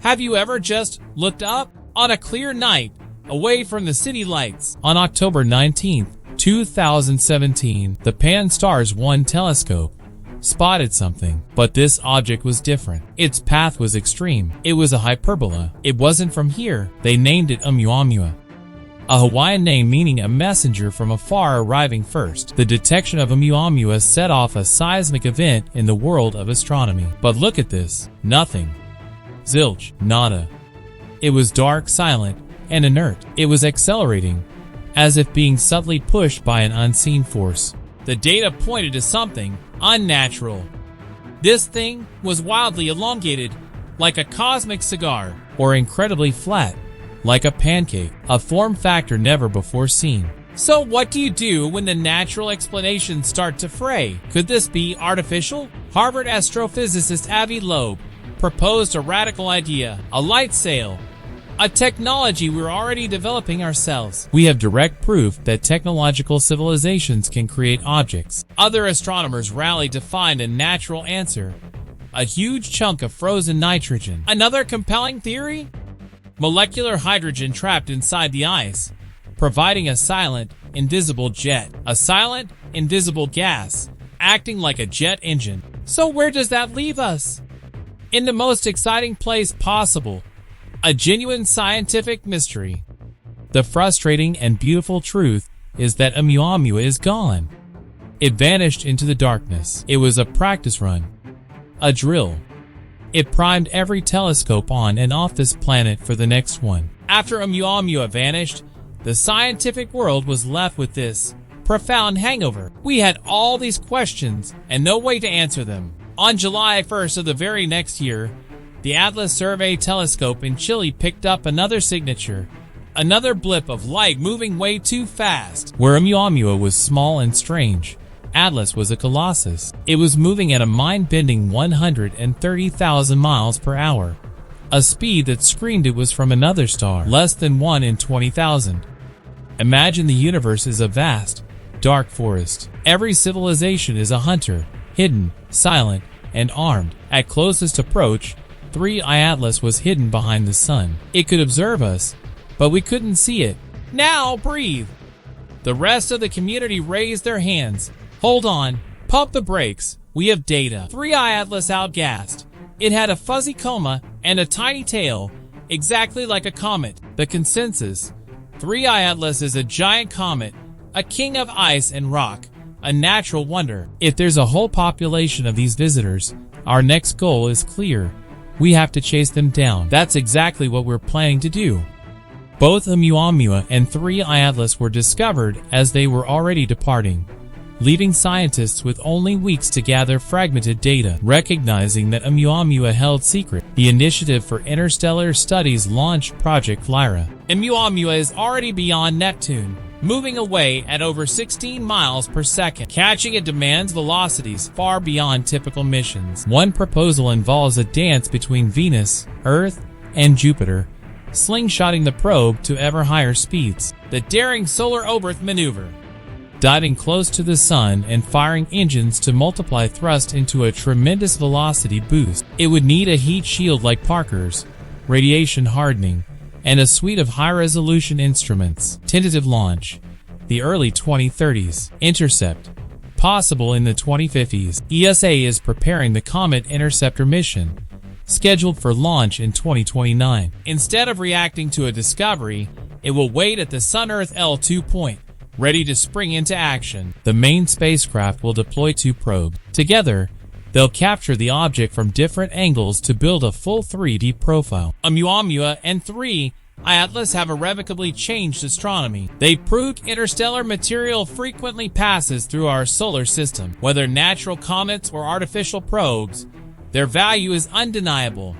Have you ever just looked up on a clear night away from the city lights? On October 19, 2017, the Pan-STARRS 1 telescope spotted something, but this object was different. Its path was extreme. It was a hyperbola. It wasn't from here. They named it Oumuamua, a Hawaiian name meaning a messenger from afar arriving first. The detection of Oumuamua set off a seismic event in the world of astronomy. But look at this. Nothing. Zilch. Nada. It was dark, silent, and inert. It was accelerating, as if being subtly pushed by an unseen force. The data pointed to something unnatural. This thing was wildly elongated, like a cosmic cigar, or incredibly flat, like a pancake, a form factor never before seen. So what do you do when the natural explanations start to fray? Could this be artificial? Harvard astrophysicist Avi Loeb proposed a radical idea, a light sail, a technology we're already developing ourselves. We have direct proof that technological civilizations can create objects. Other astronomers rallied to find a natural answer, a huge chunk of frozen nitrogen. Another compelling theory? Molecular hydrogen trapped inside the ice, providing a silent, invisible jet. A silent, invisible gas, acting like a jet engine. So where does that leave us? In the most exciting place possible. A genuine scientific mystery. The frustrating and beautiful truth is that Oumuamua is gone. It vanished into the darkness. It was a practice run, a drill. It primed every telescope on and off this planet for the next one. After Oumuamua vanished, the scientific world was left with this profound hangover. We had all these questions and no way to answer them. On July 1st of the very next year, the Atlas Survey telescope in Chile picked up another signature, another blip of light moving way too fast. Where Oumuamua was small and strange, Atlas was a colossus. It was moving at a mind-bending 130,000 miles per hour, a speed that screamed it was from another star, less than 1 in 20,000. Imagine the universe is a vast, dark forest. Every civilization is a hunter, hidden, silent, and armed. At closest approach, 3I Atlas was hidden behind the sun. It could observe us, but we couldn't see it. Now breathe. The rest of the community raised their hands. Hold on. Pump the brakes. We have data. 3I Atlas outgassed. It had a fuzzy coma and a tiny tail, exactly like a comet. The consensus: 3I Atlas is a giant comet, a king of ice and rock, a natural wonder. If there's a whole population of these visitors, our next goal is clear. We have to chase them down. That's exactly what we're planning to do. Both Oumuamua and 3I Atlas were discovered as they were already departing, leaving scientists with only weeks to gather fragmented data. Recognizing that Oumuamua held secret, the Initiative for Interstellar Studies launched Project Lyra. Oumuamua is already beyond Neptune, moving away at over 16 miles per second. Catching it demands velocities far beyond typical missions. One proposal involves a dance between Venus, Earth, and Jupiter, slingshotting the probe to ever higher speeds. The daring solar Oberth maneuver, diving close to the sun and firing engines to multiply thrust into a tremendous velocity boost. It would need a heat shield like Parker's, radiation hardening, and a suite of high-resolution instruments. Tentative launch: the early 2030s. Intercept: possible in the 2050s. ESA is preparing the Comet Interceptor mission, scheduled for launch in 2029. Instead of reacting to a discovery, it will wait at the Sun-Earth L2 point, ready to spring into action. The main spacecraft will deploy 2 probes. Together, they'll capture the object from different angles to build a full 3D profile. Oumuamua and 3I Atlas have irrevocably changed astronomy. They proved interstellar material frequently passes through our solar system. Whether natural comets or artificial probes, their value is undeniable.